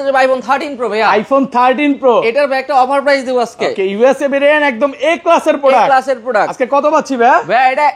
হচ্ছে যে iPhone 13 pro ভাইয়া। আইফোন 13 প্রো, এটার ভাই একটা অফার প্রাইস দেব আজকে। ওকে, ইউএসএ ভেরিয়েন্ট, একদম এ ক্লাসের প্রোডাক্ট। এ ক্লাসের প্রোডাক্ট আজকে কত পাচ্ছি ভাই? ভাই এটা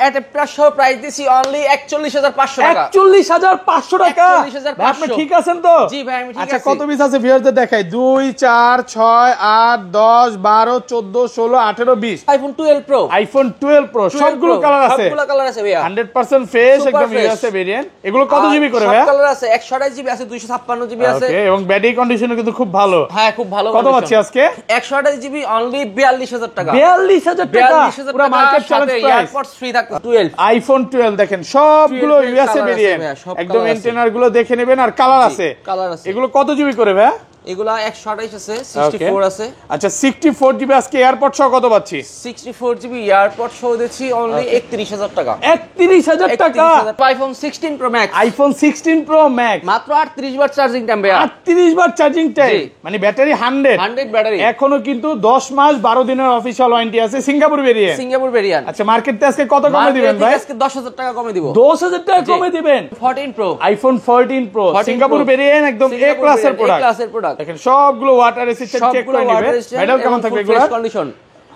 অ্যাডাপ্টার সহ প্রাইস দিছি অনলি 41500 টাকা। 41500 টাকা। 41500। ভাই আপনি ঠিক আছেন তো? জি ভাই আমি ঠিক আছি। আচ্ছা কত পিস আছে ভিউয়ারদের দেখাই? 2 4 6 8 10 12 14 16 18 20। IPhone 12 pro. আইফোন 12 প্রো সবগুলো কালার আছে? সবগুলো কালার আছে ভাইয়া। 100% ফ্রেশ, একদম ইউএসএ ভেরিয়েন্ট। এগুলো কত জিবি করে ভাই? সব কালার আছে, 128 জিবি আছে, 256 জিবি আছে। ওকে, এবং ব্যাটারি কন্ডিশনও কিন্তু খুব ভালো। হ্যাঁ খুব ভালো। কত পাচ্ছি আজকে? 128 জিবি অনলি 42000 টাকা। 42000 টাকা পুরো market challenge price. AirPods free থাকবে 12। আইফোন 12 দেখেন সবগুলো ইউএসএ ভেরিয়েন্ট, একদম এন্টেনার গুলো দেখে নেবেন। আর কালার আছে, কালার আছে। এগুলো কত জিবি করে ভাই? এগুলা 128 আছে, 64 আছে। আচ্ছা 64 জিবি আজকে এয়ারপড সহ কত পাচ্ছি? 64 জিবি এয়ারপড সহ দিচ্ছি অনলি 31000 টাকা। 31000 টাকা। IPhone 16 pro max. IPhone 16 pro max মাত্র 38 বার চার্জিং টাইম ভাই। 38 বার চার্জিং টাইম, মানে ব্যাটারি 100 ব্যাটারি। এখনো কিন্তু 10 মাস 12 দিনের অফিশিয়াল ওয়ারেন্টি আছে। Singapore variant. Singapore variant. আচ্ছা মার্কেটে আজকে কত কমে দিবেন ভাই? আজকে 10000 টাকা কমে দিব। 10000 টাকা কমে দিবেন। 14 pro. IPhone 14 pro Singapore variant, একদম এ ক্লাসের প্রোডাক্ট। এ ক্লাসের প্রোডাক্ট। দেখেন সবগুলো ওয়াটার রেসিস্ট্যান্ট চেক করে নেবেন। ম্যাডাম কেমন থাকবে এগুলো? কন্ডিশন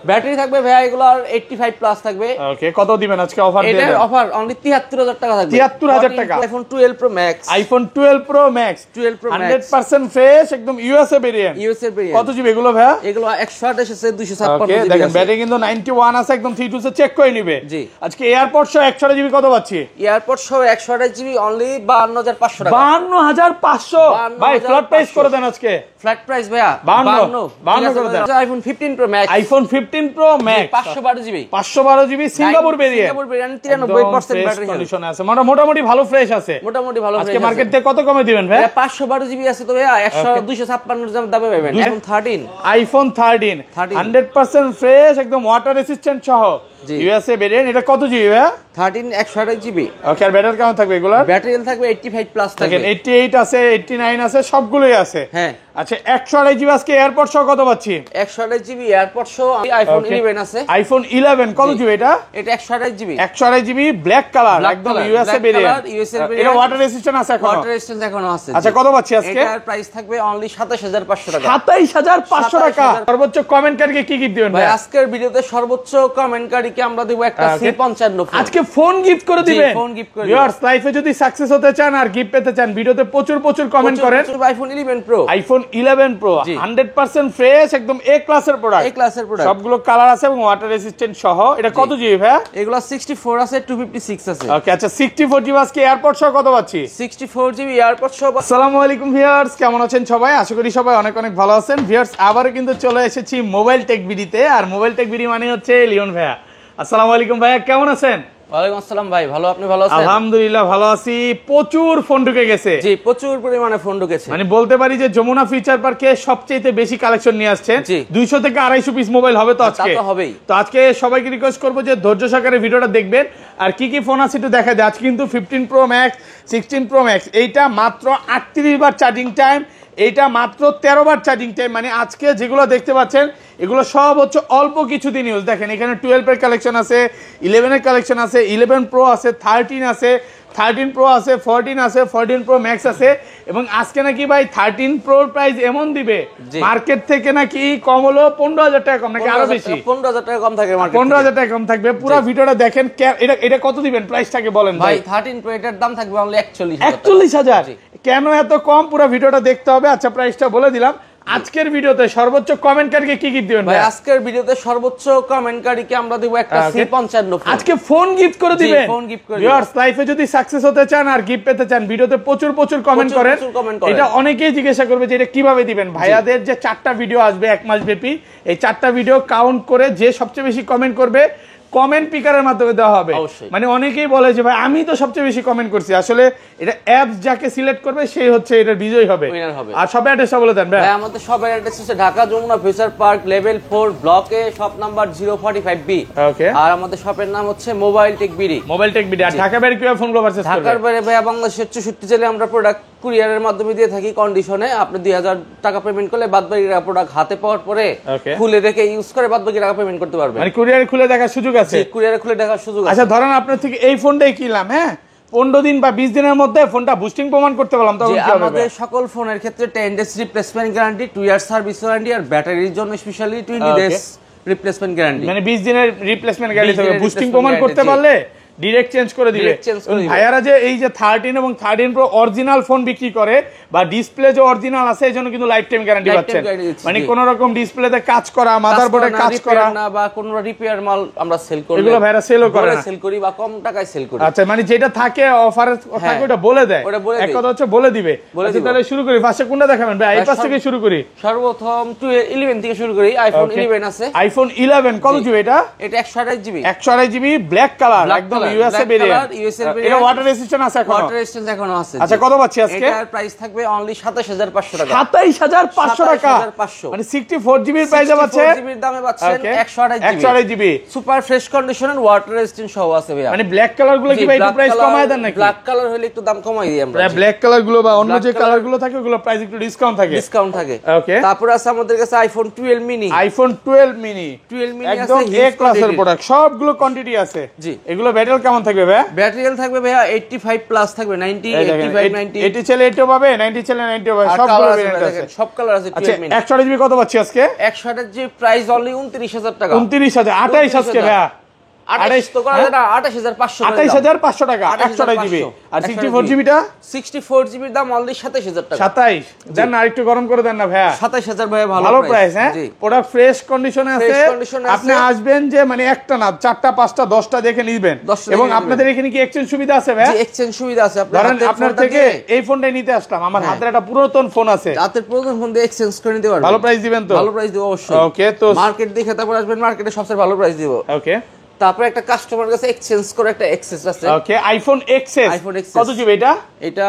ব্যাটারি থাকবে ভাই এগুলো 85 প্লাস থাকবে। ওকে, কত দিবেন আজকে অফার দিয়ে? এটা অফার অনলি 73000 টাকা থাকবে। 73000 টাকা। IPhone 12 pro max. IPhone 12 pro max 100% fresh, একদম ইউএসএ ভেরিয়েন্ট। USA variant. কত জিবি এগুলো ভাই? এগুলো 128 আছে, 256 জিবি। দেখেন ব্যাটারি কিন্তু 91 আছে, একদম 32 চেক করে নিবে। জি। আজকে এয়ারপড সহ 128 জিবি কত পাচ্ছি? এয়ারপড সহ 128 জিবি অনলি 52500 টাকা। 52500 ভাই, ফ্ল্যাট প্রাইস করে দেন আজকে। ফ্ল্যাট প্রাইস ভাইয়া 52 করে দেন। IPhone 15 pro max. IPhone 15 pro max 512 GB. 512 GB Singapore variant. Singapore variant 93% battery কন্ডিশনে আছে, মানে মোটামুটি ভালো ফ্রেশ আছে। মোটামুটি ভালো ফ্রেশ আছে। আজকে মার্কেট থেকে কত কমে দিবেন ভাই? 512 জিবি আছে তো ভাইয়া 256 দামে পাবেন। আইফোন 13। আইফোন 13 100% ফ্রেশ, একদম ওয়াটার রেসিস্ট্যান্ট সহ ইউএসএ ভেরিয়েন্ট। এটা কত জিবি ভাই? 13 128 জিবি। ওকে, আর ব্যাটারি কেমন থাকবে এগুলা? ব্যাটারি থাকবে 85 প্লাস থাকবে। 88 আছে, 89 আছে, সবগুলোই আছে। হ্যাঁ। আচ্ছা 128 জিবি আজকে এয়ারপড সহ কত পাচ্ছি? 128 জিবি এয়ারপড সহ আইফোন 11 আছে। আইফোন 11 কত জিবি এটা? এটা 128 জিবি। 128 জিবি ব্ল্যাক কালার, একদম ইউএসএ ভেরিয়েন্ট। এটা ওয়াটার রেসিস্ট্যান্ট আছে এখনো? ওয়াটার রেসিস্ট্যান্ট এখনো আছে। আচ্ছা কত পাচ্ছি আজকে? এটার প্রাইস থাকবে অনলি 27500 টাকা। 27500 টাকা। সর্বোচ্চ কমেন্টকারীকে কি গিফট দিবেন ভাই? আজকের ভিডিওতে সর্বোচ্চ কমেন্টকারীকে আমরা দেব একটা C55 আজকে ফোন গিফট করে দিবেন। ফোন গিফট করে ভিউয়ার্স, লাইফে যদি সাকসেস হতে চান আর গিফট পেতে চান, ভিডিওতে প্রচুর কমেন্ট করেন। IPhone 11 pro. IPhone 11 pro 100% fresh, একদম এ ক্লাসের প্রোডাক্ট। এ ক্লাসের প্রোডাক্ট। সবগুলো কালার আছে এবং ওয়াটার রেসিস্ট্যান্ট সহ। এটা কত জিবি ভাই? এগুলো 64 আছে, 256 আছে। ওকে, আচ্ছা 64 জিবি আজকে এয়ারপড সহ কত পাচ্ছি? 64 জিবি এয়ারপড সহ। আসসালামু আলাইকুম ভিউয়ার্স, কেমন আছেন সবাই? আশা করি সবাই অনেক ভালো আছেন। ভিউয়ার্স, আবারো কিন্তু চলে এসেছি মোবাইল টেক বিডিতে। আর মোবাইল টেক বিডি মানে হচ্ছে লিওন ভাইয়া। আসসালামু আলাইকুম ভাইয়া, কেমন আছেন? ওয়ালাইকুম আসসালাম ভাই, ভালো, আপনি ভালো আছেন? আলহামদুলিল্লাহ ভালো আছি। প্রচুর ফোন ঢুকে গেছে। জি, প্রচুর পরিমাণে ফোন ঢুকেছে। মানে বলতে পারি যে যমুনা ফিচার পার্কে সবচেয়ে বেশি কালেকশন নিয়ে আসছেন। 200 থেকে 250 পিস মোবাইল হবে তো আজকে। তো আজকে সবাইকে রিকোয়েস্ট করবো যে ধৈর্য সহকারে ভিডিওটা দেখবেন। আর কি কি ফোন আছে একটু দেখা যায়। আজকে কিন্তু 15 প্রো ম্যাক্স, 16 প্রো ম্যাক্স, এইটা মাত্র 38 বার চার্জিং টাইম, এইটা মাত্র 13 বার চার্জিং টাইম। মানে আজকে যেগুলো দেখতে পাচ্ছেন এগুলো সব হচ্ছে অল্প কিছুদিন ইউজ। দেখেন এখানে 12 এর কালেকশন আছে, 11 এর কালেকশন আছে, 11 প্রো আছে, 13 আছে, 13 প্রো আছে, 14 আছে, 14 প্রো ম্যাক্স আছে। এবং আজকে নাকি ভাই 13 প্রোর প্রাইস এমন দিবে মার্কেট থেকে নাকি কম হলো 15000 টাকা কম, নাকি আরো বেশি? 15000 টাকা কম থাকবে মার্কেট। 15000 টাকা কম থাকবে। পুরো ভিডিওটা দেখেন। এটা কত দিবেন? প্রাইসটাকে বলেন ভাই। 13 প্রো এটার দাম থাকবে অনলি 41000। 41000 কেন এত কম? পুরো ভিডিওটা দেখতে হবে। আচ্ছা প্রাইসটা বলে দিলাম। আজকের ভিডিওতে সর্বোচ্চ কমেন্টকারীকে কি গিফট দিবেন ভাই? আজকের ভিডিওতে সর্বোচ্চ কমেন্টকারীকে আমরা দেব একটা C55 আজকে ফোন গিফট করে দিবেন। ফোন গিফট করে। ভিউয়ার্স, লাইফে যদি সাকসেস হতে চান আর গিফট পেতে চান, ভিডিওতে প্রচুর কমেন্ট করেন। এটা অনেকেই জিজ্ঞাসা করবে যে এটা কিভাবে দিবেন। ভাইয়াদের যে 4টা ভিডিও আসবে 1 মাস ব্যাপী, এই 4টা ভিডিও কাউন্ট করে যে সবচেয়ে বেশি কমেন্ট করবে কমেন্ট পিকারের মাধ্যমে দেওয়া হবে। মানে অনেকেই বলে যে ভাই আমি তো সবচেয়ে বেশি কমেন্ট করছি। আসলে এটা অ্যাপস যাকে সিলেক্ট করবে সেই হচ্ছে এটার বিজয়ী হবে। আর সব অ্যাড্রেসটা বলে দেন ভাই। আমাদের সব অ্যাড্রেস হচ্ছে Dhaka Jamuna Future Park level 4 ব্লকে শপ নাম্বার 045B। ওকে। আর আমাদের শপের নাম হচ্ছে mobile tech BD. Mobile tech BD. আর ঢাকা বাইরে কিভাবে ফোনগুলো পারচেজ করবে? ঢাকার বাইরে ভাই বাংলাদেশের 64 জেলায় আমরা প্রোডাক্ট কুরিয়ারের মাধ্যমে দিয়ে থাকি কন্ডিশনে। আপনি 2000 টাকা পেমেন্ট করলে বাদবাকি প্রোডাক্ট হাতে পাওয়ার পরে খুলে দেখে ইউজ করে বাদবাকি টাকা পেমেন্ট করতে পারবেন। মানে কুরিয়ারে খুলে দেখার সুযোগ আছে? কুরিয়ারে খুলে দেখার সুযোগ আছে। আচ্ছা ধরেন আপনার থেকে এই ফোনটাই কিনলাম, হ্যাঁ, 15 দিন বা 20 দিনের মধ্যে ফোনটা বুস্টিং প্রমাণ করতে পারলাম, তখন কি হবে? আমাদের সকল ফোনের ক্ষেত্রে 10 days replacement guarantee, 2 year service warranty, আর ব্যাটারির জন্য স্পেশালি 20 ডেজ রিপ্লেসমেন্ট গ্যারান্টি, মানে 20 দিনের রিপ্লেসমেন্ট গ্যারান্টি থাকবে। বুস্টিং প্রমাণ করতে পারলে ডিরেক্ট চেঞ্জ করে দিবে। ভাইয়ারা যে এই যে 13 এবং 13 প্রো অরিজিনাল ফোন বিক্রি করে বা ডিসপ্লে যে অরিজিনাল আছে এজন্য কিন্তু লাইফ টাইম গ্যারান্টি পাচ্ছেন। মানে কোন রকম ডিসপ্লেতে কাজ করা, মাদারবোর্ডে কাজ করা না বা কোন রিপেয়ার মাল আমরা সেল করি, এগুলো ভাইয়ারা সেলও করে না, সেল করি বা কম টাকায় সেল করি। আচ্ছা, মানে যেটা থাকে অফারে থাকে ওটা বলে দেয়, এক কথা হচ্ছে বলে দিবে। আচ্ছা, তাহলে শুরু করি। ফার্স্টে কোনটা দেখাবেন ভাই? এই পাশ থেকে শুরু করি। সর্বপ্রথম 11 থেকে শুরু করি। আইফোন 11 আছে। আইফোন 11 কত জিবি এটা? এটা 128 জিবি। 128 জিবি ব্ল্যাক কালার, একদম ইউএসএ ভেরিয়েন্ট। এটা ওয়াটার রেজিস্ট্যান্ট আছে এখনো? ওয়াটার রেজিস্ট্যান্ট এখনো আছে। আচ্ছা, কত পাচ্ছি আজকে? এটার প্রাইস থাকবে অনলি 27500 টাকা। 27500 টাকা, মানে 64 জিবির প্রাইসে পাচ্ছেন। 64 জিবির দামে পাচ্ছেন 128 জিবি সুপার ফ্রেশ কন্ডিশনের ওয়াটার রেজিস্ট্যান্ট সহ আছে ভাইয়া। মানে ব্ল্যাক কালার গুলো কি ভাই একটু প্রাইস কমায় দেন নাকি? ব্ল্যাক কালার হলে একটু দাম কমাই দিই আমরা। ব্ল্যাক কালার গুলো বা অন্য যে কালার গুলো থাকে ওগুলো প্রাইস একটু ডিসকাউন্ট থাকে। ওকে, তারপর আছে আমাদের কাছে আইফোন 12 মিনি। আইফোন 12 মিনি একদম এ ক্লাসের প্রোডাক্ট, সবগুলো কোয়ান্টিটি আছে। জি, এগুলো ব্যাটারি কেমন থাকবে ভাই? ব্যাটারি থাকবে ভাইয়া 85 প্লাস থাকবে, 90 85 90। 80 ছেলে 80 পাবে, 90 ছেলে 90 পাবে, সবগুলো ভেরিয়েন্ট আছে, সব কালার আছে। আচ্ছা, 128 জিবি কত পাচ্ছি আজকে? 128 জিবি প্রাইস অনলি 29000 টাকা। 29000, 28 আজকে ভাইয়া 28 তো করা যায় না, 28500 28500 টাকা 128 জিবি। আর 64 জিবিটা? 64 জিবির দাম অনলি 27000 টাকা। 27 দেন না, আরেকটু গরম করে দেন না ভাইয়া। 27000 ভাইয়া, ভালো প্রাইস। হ্যাঁ, প্রোডাক্ট ফ্রেশ কন্ডিশনে আছে। আপনি আসবেন যে মানে একটা না 4টা 5টা 10টা দেখে নিবেন। এবং আপনাদের এখানে কি এক্সচেঞ্জ সুবিধা আছে ভাই? জি, এক্সচেঞ্জ সুবিধা আছে। আপনার থেকে এই ফোনটাই নিতে আসলাম, আমার হাতের একটা পুরাতন ফোন আছে, হাতের পুরাতন ফোন দিয়ে এক্সচেঞ্জ করে নিতে পারবেন। ভালো প্রাইস দিবেন তো? ভালো প্রাইস দেব অবশ্যই। ওকে, তো মার্কেট দেখে তারপর আসবেন, মার্কেটে সবচেয়ে ভালো প্রাইস দেব। ওকে, তারপর একটা কাস্টমার কাছে এক্সচেঞ্জ করে একটা এক্সেস আছে। ওকে, আইফোন এক্সএস কত জিবি এটা? এটা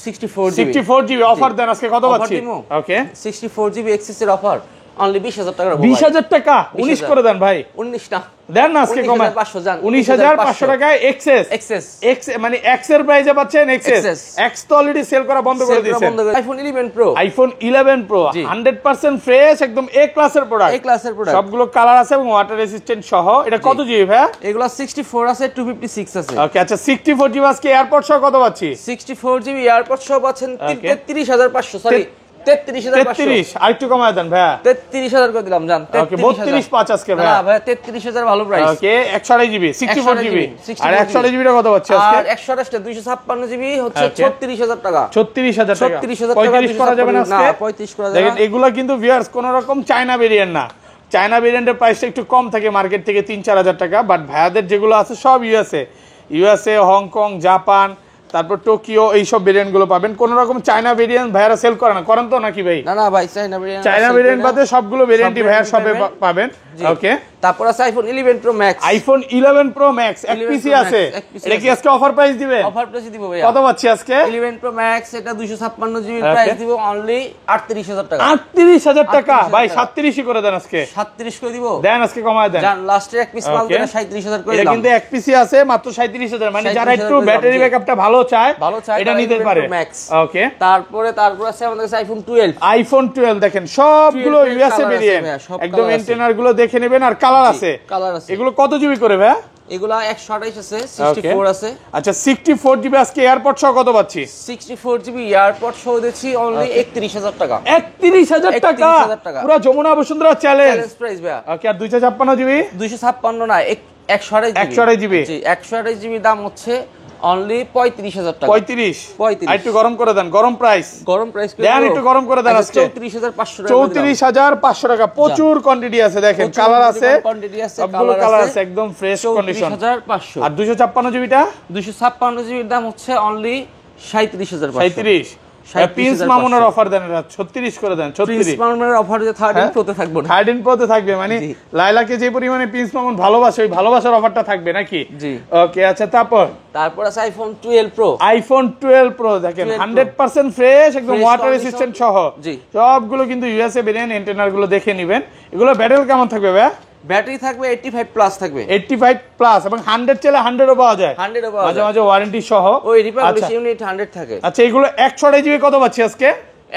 64 জিবি অফার দেন আজকে, কত পাচ্ছি? ওকে, 64 জিবি এক্সেস এর অফার অনলি 20000 টাকা। 20000 টাকা 19 করে দেন ভাই। 19 না দেন না আজকে কমায় 19500 টাকায় এক্সএস মানে এক্স এর প্রাইসে পাচ্ছেন। এক্স তো অলরেডি সেল করা বন্ধ করে দিয়েছেন। আইফোন 11 প্রো 100% ফ্রেশ, একদম এ ক্লাসের প্রোডাক্ট। সবগুলো কালার আছে এবং ওয়াটার রেজিস্ট্যান্ট সহ। এটা কত জিবি ভাই? এগুলো 64 আছে, 256 আছে। ওকে, আচ্ছা 64 জিবি আজকে এয়ারপড সহ কত পাচ্ছি? 64 জিবি এয়ারপড সহ পাচ্ছেন 33500, সরি 33500। আরেকটু কমায় দেন ভাই। 33000 করে দিলাম জান। ওকে, 325 আজকে ভাই। না ভাই, 33000 ভালো প্রাইস। ওকে, 128 জিবি 64 জিবি। আর 128 জিবিটা কত পাচ্ছি আজকে? আর 128 টা 256 জিবি হচ্ছে 36000 টাকা। 36000 টাকা। 35 করা যাবে না আজকে? না, 35 করা যাবে না। দেখেন, এগুলা কিন্তু ভিউয়ার্স কোন রকম চায়না ভেরিয়েন্ট না। চায়না ভেরিয়েন্টের প্রাইসটা একটু কম থাকে মার্কেট থেকে 3-4000 টাকা, বাট ভাইয়াদের যেগুলো আছে সব ইউএসএ, হংকং, জাপান, তারপর টোকিও, এইসব ভেরিয়েন্ট গুলো পাবেন। কোন রকম চায়না ভেরিয়েন্ট ভাইয়ারা সেল করে না, করেন তো নাকি ভাই? না ভাই, চায়না ভেরিয়েন্ট বাদে সবগুলো ভেরিয়েন্টই ভাইয়ার সবে পাবেন। ওকে, তারপর আছে iPhone 11 pro max. IPhone 11 pro max এক পিসি আছে। এটা কি আজকে অফার প্রাইস দিবেন? অফার প্রাইস দিব ভাই। কত পাচ্ছি আজকে? 11 প্রো ম্যাক্স এটা 256 জিবি প্রাইস দিব অনলি 38000 টাকা। 38000 টাকা ভাই, 37 করে দেন আজকে। 37 করে দিব দেন আজকে কমায় দেন। জান লাস্টে এক পিস মাল দেন 37000 করে দিলাম। এটা কিন্তু এক পিসি আছে মাত্র 37000, মানে যারা একটু ব্যাটারি ব্যাকআপটা ভালো চায় এটা নিতে পারে। ওকে, তারপর আছে আমাদের কাছে আইফোন 12। আইফোন 12 দেখেন, সবগুলো ইউএসএ ভেরিয়েন্ট, একদম এন্টেনার গুলো দেখে নেবেন। আর কালার আছে। এগুলো কত জিবি করে ভাই? এগুলা 128 আছে, 64 আছে। আচ্ছা, 64 জিবি আজকে এয়ারপড সহ কত পাচ্ছি? 64 জিবি এয়ারপড সহ দিচ্ছি অনলি 31000 টাকা। 31000 টাকা, পুরো যমুনা বসুন্ধরা চ্যালেঞ্জ প্রাইস ভাই। ওকে, আর 256 জিবি? 256 না, 128 জিবি। জি, 128 জিবি দাম হচ্ছে অনলি 35000 টাকা। 35 আর একটু গরম করে দেন, গরম প্রাইস দেন, একটু গরম করে দেন আজকে। 34500 টাকা। প্রচুর কোয়ান্টিটি আছে, দেখেন কালার আছে, সবগুলো কালার আছে, একদম ফ্রেশ কন্ডিশন। 34500। আর 256 জিবিটা? 256 জিবির দাম হচ্ছে অনলি 37500। 37 প্রিন্স মামুনের অফার দেন, 36 করে দেন। 36 প্রিন্স মামুনের অফার যে 13 প্রোতে থাকবে না, 13 প্রোতে থাকবে, মানে লাইলাকে যে পরিমাণে প্রিন্স মামুন ভালোবাসে ওই ভালোবাসার অফারটা থাকবে নাকি? জি। ওকে, আচ্ছা তারপর আছে আইফোন 12 প্রো। আইফোন 12 প্রো দেখেন 100% ফ্রেশ, একদম ওয়াটার রেজিস্ট্যান্ট সহ। জি, সবগুলো কিন্তু ইউএসএ ভেরিয়েন্ট, এন্টেনার গুলো দেখে নেবেন। এগুলো ব্যাটারি কেমন থাকবে ভাই? ব্যাটারি থাকবে 85 প্লাস থাকবে। 85 প্লাস এবং 100 চলে 100 ও পাওয়া যায়। 100 ও পাওয়া যায়, মাঝে মাঝে ওয়ারেন্টি সহ। ওই রিপাবলিশ ইউনিট 100 থাকে। আচ্ছা, এগুলো 128 জিবি কত পাচ্ছি আজকে?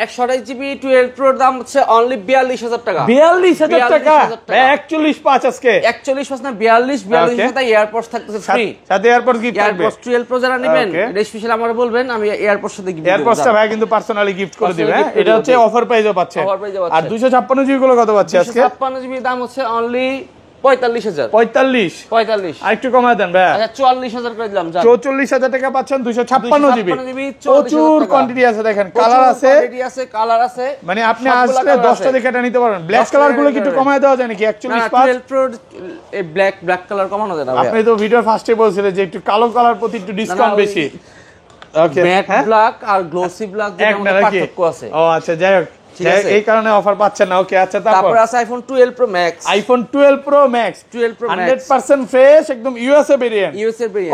128 জিবি 12 প্রোর দাম হচ্ছে অনলি 42000 টাকা। 42000 টাকা 41.5 আজকে 41 না 42 সাথে এয়ারপডস থাকতেছে ফ্রি, সাথে এয়ারপডস গিফট থাকবে। এয়ারপডস 12 প্রো যারা নেবেন এটা স্পেশাল আমারে বলবেন, আমি এয়ারপডস সাথে গিফট করব। এয়ারপডসটা ভাই কিন্তু পার্সোনালি গিফট করে দিবেন। এটা হচ্ছে অফার প্রাইসও পাচ্ছে। আর 256 জিবি গুলো কত পাচ্ছে আজকে? 256 জিবি দাম হচ্ছে অনলি 45000। 45 আর একটু কমায় দেন ভাই। আচ্ছা 44000 করে দিলাম। 44000 টাকা পাচ্ছেন 256 জিবি। প্রচুর কোয়ান্টিটি আছে, দেখেন কালার আছে, মানে আপনি আসলে 10টা দেখে এটা নিতে পারবেন। ব্ল্যাক কালার গুলো কি একটু কমায় দেওয়া যায় নাকি? 41.5 12 প্রো এই ব্ল্যাক কালার কমানো যায় না ভাই। আপনি তো ভিডিও ফার্স্টে বলছিলেন যে একটু কালো কালার প্রতি একটু ডিসকাউন্ট বেশি। ওকে, ম্যাট ব্ল্যাক আর গ্লোসি ব্ল্যাক দুটোর মধ্যে পার্থক্য আছে। ও আচ্ছা, যাই হোক এই কারণে অফার পাচ্ছেন না। ওকে, আচ্ছা তারপর আছে iPhone 12 pro max. IPhone 12 pro max 100% fresh, একদম ইউএসএ ভেরিয়েন্ট।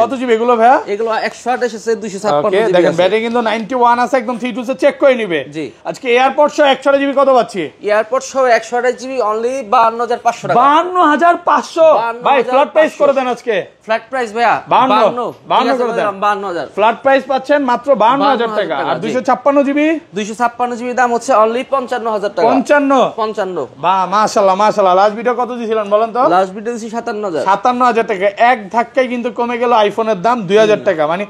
কত জিবি এগুলো ভাই? এগুলো 128 আছে 256 জিবি। দেখেন ব্যাটারি কিন্তু 91 আছে, একদম 3 2 চেক করে নিবে। জি, আজকে এয়ারপড সহ 128 জিবি কত পাচ্ছি? এয়ারপড সহ 128 জিবি অনলি 52500 টাকা। 52500 ভাই, ফ্ল্যাট প্রাইস করে দেন আজকে। ফ্ল্যাট প্রাইস ভাইয়া 52 করে দেন। 52000 ফ্ল্যাট প্রাইস পাচ্ছেন মাত্র 52000 টাকা। আর 256 জিবি দাম হচ্ছে অনলি 55000 টাকা। 55 বাহ, মাশাআল্লাহ। লাস্ট ভিডিও কত দিছিলেন বলেন তো? লাস্ট ভিডিও দিছি 57000 টাকা। এক ধাক্কায় কিন্তু কমে গেল আইফোনের দাম 2000 টাকা। মানে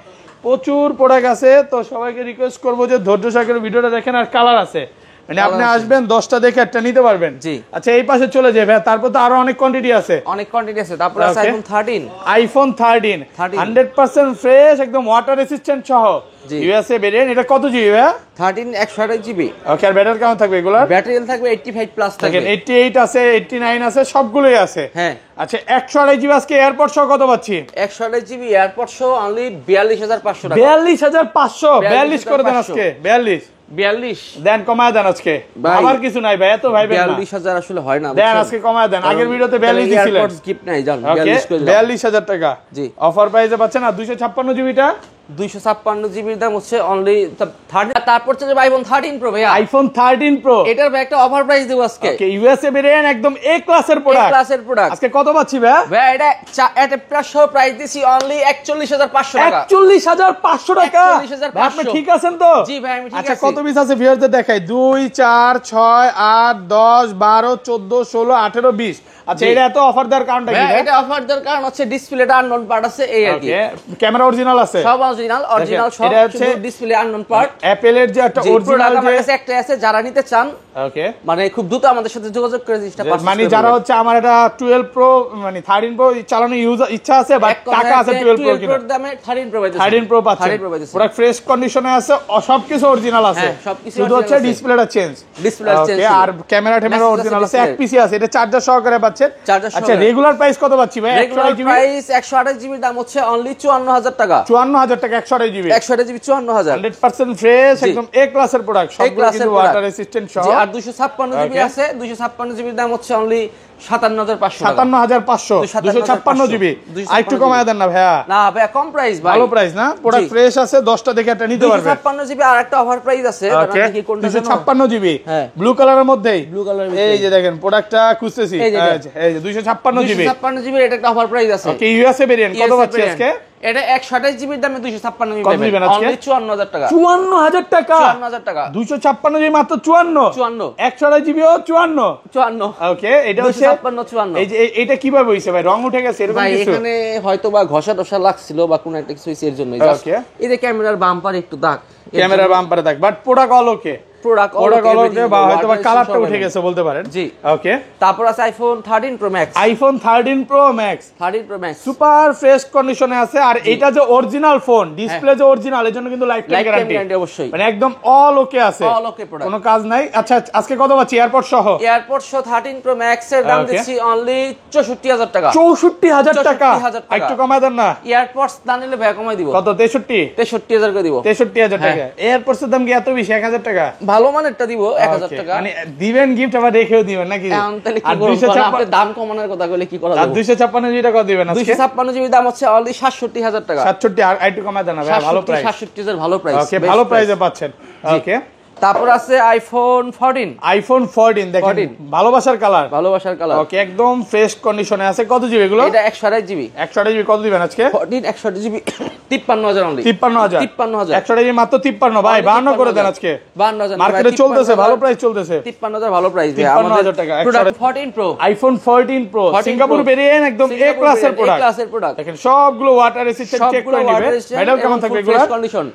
প্রচুর প্রোডাক্ট আছে, তো সবাইকে রিকোয়েস্ট করবো যে ধৈর্য সহকারে ভিডিওটা দেখেন। আর কালার আছে, মানে আপনি আসবেন 10টা দেখে একটা নিতে পারবেন। জি, আচ্ছা এই পাশে চলে যাবে। তারপর তো আরো অনেক কোয়ান্টিটি আছে। তারপর আছে আইফোন 13 100% ফ্রেশ, একদম ওয়াটার রেসিস্ট্যান্ট সহ ইউএসএ ভেরিয়েন্ট। এটা কত জিবি ভাই? 13 128 জিবি। ওকে, আর ব্যাটারি কেমন থাকবে এগুলা? ব্যাটারি থাকবে 85 প্লাস থাকবে। 88 আছে, 89 আছে, সবগুলোই আছে। হ্যাঁ, আচ্ছা 128 জিবি আজকে এয়ারপড সহ কত পাচ্ছি? 128 জিবি এয়ারপড সহ অনলি 42500 টাকা। 42500 42 করে দেন আজকে। 42 দেন, কমায় দেন আজকে। আবার কিছু নাই ভাই, এত ভাই 42000 আসলে হয় না। দেন আজকে কমায় দেন। আগের ভিডিওতে 42 দিছিলেন। এয়ারপডস গিফট নাই জান, 42 করে দাও। 42000 টাকা। জি, অফার প্রাইসে পাচ্ছেন। আর 256 জিবিটা 256 জিবির দাম হচ্ছে অনলি 30। তারপর হচ্ছে আইফোন 13 প্রো ভাইয়া। আইফোন 13 প্রো এটার ভাই একটা অফার প্রাইস দেব আজকে। ওকে, ইউএসএ ভেরিয়েন্ট, একদম এ ক্লাসের প্রোডাক্ট। আজকে কত পাচ্ছি ভাই? এটা এটা প্লাস সহ প্রাইস দিছি অনলি 41500 টাকা। 41500 টাকা। আপনি ঠিক আছেন তো? জি ভাই, আমি ঠিক আছি। আচ্ছা কত পিস আছে ভিউয়ারদের দেখাই। 2 4 6 8 10 12 14 16 18 20। আচ্ছা এটা এত অফার দেওয়ার কারণটা কি? এটা অফার দেওয়ার কারণ হচ্ছে ডিসপ্লেটা আননোন পার্ট আছে, এই আর কি। ক্যামেরা অরিজিনাল আছে, সব অরিজিনাল সব, শুধু ডিসপ্লে আননোন পার্ট। অ্যাপলের যে একটা অরিজিনাল যে কাছে একটা আছে, যারা নিতে চান ওকে মানে খুব দ্রুত আমাদের সাথে যোগাযোগ করে জিনিসটা পারচেজ মানে যারা হচ্ছে আমার এটা 12 প্রো মানে 13 প্রো চালানোর ইচ্ছা আছে বাট টাকা আছে 12 প্রো কিনা, 12 দামে 13 প্রো পাইতেছেন। 13 প্রো পাচ্ছেন, পুরো ফ্রেশ কন্ডিশনে আছে, সবকিছু অরিজিনাল আছে, শুধু হচ্ছে ডিসপ্লেটা চেঞ্জ, আর ক্যামেরা টেমেরা অরিজিনাল আছে, এক পিসি আছে, এটা চার্জার সহকারে পাচ্ছেন। আচ্ছা রেগুলার প্রাইস কত পাচ্ছি ভাই? রেগুলার প্রাইস 128 জিবি দাম হচ্ছে অনলি 54000 টাকা। 54000 টাকা 128 জিবি, 128 জিবি 54000, 100% ফ্রেশ, একদম এ ক্লাসের প্রোডাক্ট, সবগুলো কিন্তু ওয়াটার রেসিস্ট্যান্ট সহ। আর 256 জিবি আছে, 256 জিবির দাম হচ্ছে অনলি 57500 টাকা। 57500 256 জিবি, আরেকটু কমায় দেন না ভাইয়া? না ভাইয়া কম প্রাইস ভাই, ভালো প্রাইস না, প্রোডাক্ট ফ্রেশ আছে, 10টা দেখে একটা নিতে পারবেন। 256 জিবি আর একটা অফার প্রাইস আছে, আপনারা কি কোনটা জানেন? 256 জিবি ব্লু কালারের মধ্যেই, ব্লু কালারের মধ্যে এই যে দেখেন প্রোডাক্টটা খুঁজতেছি, এই যে 256 জিবি, 256 জিবি এটা একটা অফার প্রাইস আছে। ওকে ইউএসএ ভেরিয়েন্ট কত পাচ্ছি আজকে? এটা 128 জিবির দামে 256 জিবি পাবেন অনলি 54000 টাকা। 54000 টাকা, 54000 টাকা, 256 জিবি মাত্র 54, 128 জিবি ও 54। ওকে এটা হচ্ছে 256 এই যে এটা কিভাবে হইছে ভাই? রং উঠে গেছে এরকম কিছু? এখানে হয়তো বা ঘষা টসা লাগছিল বা কোনো একটা কিছু হইছে এর জন্য। ওকে এই যে ক্যামেরার বাম্পার একটু দাগ, ক্যামেরার বাম্পারে দাগ, but product all okay, product বা হয়তো বা কালারটা উঠে গেছে বলতে পারেন। জি ওকে। তারপর আছে iPhone 13 pro max, iPhone 13 pro max, 13 pro max super fresh কন্ডিশনে আছে, আর এটা যে অরিজিনাল ফোন, ডিসপ্লে যে অরিজিনাল, এর জন্য কিন্তু লাইফ টাইম গ্যারান্টি অবশ্যই, মানে একদম অল ওকে আছে, অল ওকে প্রোডাক্ট, কোনো কাজ নাই। আচ্ছা আজকে কত পাচ্ছি এয়ারপড সহ? এয়ারপড সহ 13 প্রো ম্যাক্স এর দাম দিচ্ছি অনলি 64000 টাকা। 64000 টাকা, একটু কমায় দেন না? এয়ারপডস না নিলে ভাই কমাই দিব। কত? 63000 করে দিব। 63000 টাকা। এয়ারপডস এর দাম কি এত বেশি? 1000 টাকা, ভালো মানেরটা দিব 1000 টাকা, মানে দিবেন গিফট আবার রেখেও দিবেন নাকি? আর 256 দাম কমানোর কথা কইলে কি করা যাবে? 256 জিবি টাকা দিবেন আজকে। 256 জিবি দাম হচ্ছে অনলি 67000 টাকা। 67 আর একটু কমায় দেন না ভাই, ভালো প্রাইস, 67000 ভালো প্রাইস। ওকে ভালো প্রাইসে পাচ্ছেন। ওকে তারপর আছে আইফোন 14 দেখেন ভালোবাসার কালার ওকে একদম ফ্রেশ কন্ডিশনে আছে। কত জিবি এগুলো? এটা 128 জিবি কত দিবেন আজকে? 14 128 জিবি 53000 অনলি 53000 128 জিবি মাত্র 53 ভাই 52 করে দেন আজকে 52000 মার্কেটে চলতেছে ভালো প্রাইস চলতেছে 53000 ভালো প্রাইস ভাই 53000 টাকা 14 pro iPhone 14 pro Singapore variant একদম এ ক্লাসের প্রোডাক্ট দেখেন সবগুলো ওয়াটার রেসিস্ট্যান্ট চেক করে নেবে ম্যাডাম কেমন থাকবে এগুলো কন্ডিশন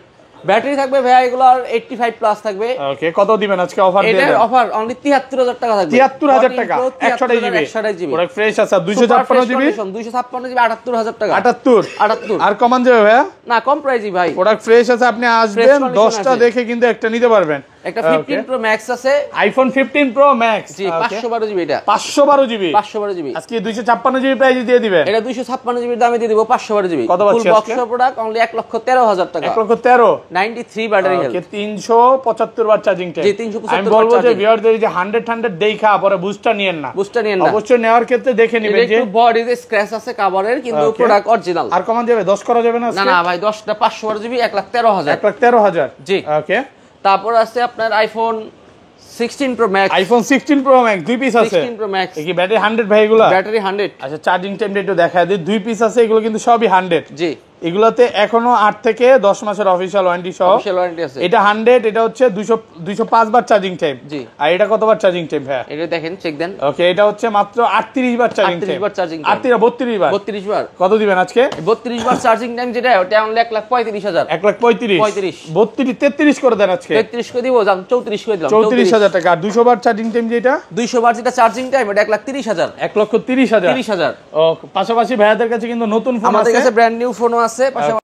ব্যাটারি থাকবে ভাই এগুলো 85 প্লাস থাকবে ওকে কত দিবেন আজকে অফার দিয়ে এটার অফার অনলি 73000 টাকা থাকবে 73000 টাকা 128 জিবি পুরো ফ্রেশ আছে 256 জিবি 256 জিবি 78000 টাকা 78 আর কমান যাবে ভাই না কম প্রাইসই ভাই প্রোডাক্ট ফ্রেশ আছে আপনি আসবেন 10টা দেখে কিন্তু একটা নিতে পারবেন একটা 15 প্রো ম্যাক্স আছে আইফোন 15 প্রো ম্যাক্স জি 512 জিবি এটা 512 জিবি আজকে 256 জিবি প্রাইস দিয়ে দিবেন এটা 256 জিবির দামে দিয়ে দিব 512 জিবি কত পাচ্ছি ফুল বক্স প্রোডাক্ট অনলি 1,13,000 টাকা 1,13,000 93 battery health 375 watt charging time জি 375 আমি বলবো যে ভিউয়ারদের যে 100 দেখা পরে বুস্টার নিয়েন না অবশ্যই নেওয়ার ক্ষেত্রে দেখে নেবেন যে একটু বডিতে স্ক্র্যাচ আছে কভারের কিন্তু প্রোডাক্ট অরিজিনাল আর কমান যাবে 10 করা যাবে না না না ভাই 10টা 512 জিবি 1,13,000 1,13,000 জি ওকে তারপর আছে আপনার আইফোন 16 প্রো ম্যাক্স দুই পিস আছে 16 প্রো ম্যাক্স কি ব্যাটারি 100 ভাই এগুলা ব্যাটারি 100 আচ্ছা চার্জিং টাইমটা একটু দেখায় দিই দুই পিস আছে এগুলো কিন্তু সবই 100 জি এগুলাতে এখনো 8 থেকে 10 মাসের অফিশিয়াল ওয়ারেন্টি সহ আছে এটা 100 এটা হচ্ছে 205 বার চার্জিং টাইম জি আর এটা কতবার চার্জিং টাইম ভাই এটা দেখেন চেক দেন ওকে এটা হচ্ছে মাত্র 38 বার চার্জিং টাইম 38 বার চার্জিং 32 বার কত দিবেন আজকে 32 বার চার্জিং টাইম যেটা ওটা অনলি 1,35,000 33 করে দেন আজকে 33 করে দিব জান 34 করে দিলাম 34000 টাকা আর 200 বার চার্জিং টাইম যেটা 200 বার যেটা চার্জিং টাইম এটা 1,30,000 1,30,000 30,000 ও পাশাপাশি ভাইয়াদের কাছে কিন্তু নতুন ফোন আছে আমাদের কাছে ব্র্যান্ড নিউ ফোনও আছে পাশাপাশি